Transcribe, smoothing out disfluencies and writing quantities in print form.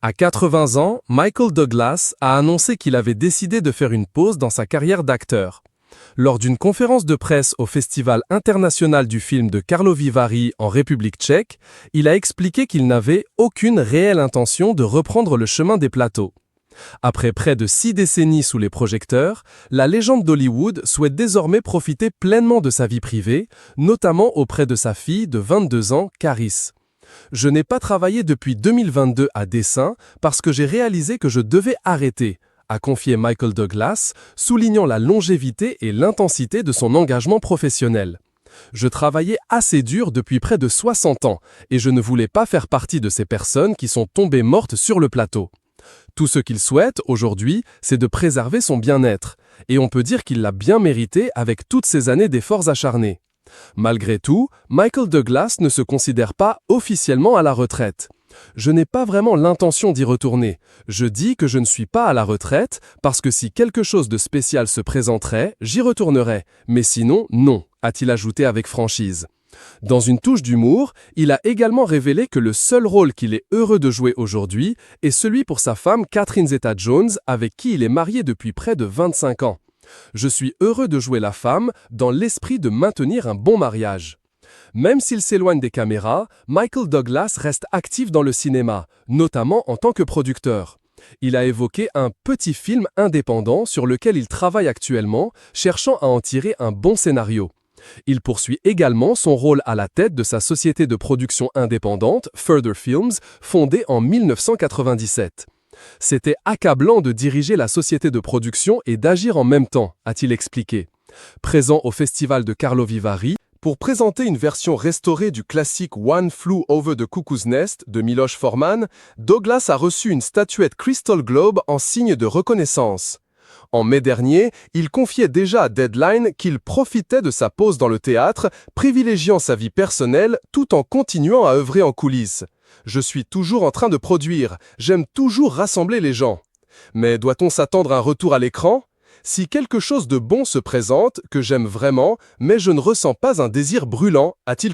À 80 ans, Michael Douglas a annoncé qu'il avait décidé de faire une pause dans sa carrière d'acteur. Lors d'une conférence de presse au Festival international du film de Karlovy Vary en République tchèque, il a expliqué qu'il n'avait aucune réelle intention de reprendre le chemin des plateaux. Après près de 6 décennies sous les projecteurs, la légende d'Hollywood souhaite désormais profiter pleinement de sa vie privée, notamment auprès de sa fille de 22 ans, Caris. Je n'ai pas travaillé depuis 2022 à dessein parce que j'ai réalisé que je devais arrêter, a confié Michael Douglas, soulignant la longévité et l'intensité de son engagement professionnel. Je travaillais assez dur depuis près de 60 ans et je ne voulais pas faire partie de ces personnes qui sont tombées mortes sur le plateau. Tout ce qu'il souhaite aujourd'hui, c'est de préserver son bien-être, et on peut dire qu'il l'a bien mérité avec toutes ces années d'efforts acharnés. Malgré tout, Michael Douglas ne se considère pas officiellement à la retraite. Je n'ai pas vraiment l'intention d'y retourner. Je dis que je ne suis pas à la retraite parce que si quelque chose de spécial se présenterait, j'y retournerais. Mais sinon, non, a-t-il ajouté avec franchise. Dans une touche d'humour, il a également révélé que le seul rôle qu'il est heureux de jouer aujourd'hui est celui pour sa femme Catherine Zeta-Jones, avec qui il est marié depuis près de 25 ans. Je suis heureux de jouer la femme dans l'esprit de maintenir un bon mariage. Même s'il s'éloigne des caméras, Michael Douglas reste actif dans le cinéma, notamment en tant que producteur. Il a évoqué un petit film indépendant sur lequel il travaille actuellement, cherchant à en tirer un bon scénario. Il poursuit également son rôle à la tête de sa société de production indépendante, Further Films, fondée en 1997. C'était accablant de diriger la société de production et d'agir en même temps, a-t-il expliqué. Présent au festival de Karlovy Vary, pour présenter une version restaurée du classique One Flew Over the Cuckoo's Nest de Miloš Forman, Douglas a reçu une statuette Crystal Globe en signe de reconnaissance. En mai dernier, il confiait déjà à Deadline qu'il profitait de sa pause dans le théâtre, privilégiant sa vie personnelle tout en continuant à œuvrer en coulisses. Je suis toujours en train de produire, j'aime toujours rassembler les gens. Mais doit-on s'attendre à un retour à l'écran ? Si quelque chose de bon se présente, que j'aime vraiment, mais je ne ressens pas un désir brûlant, a-t-il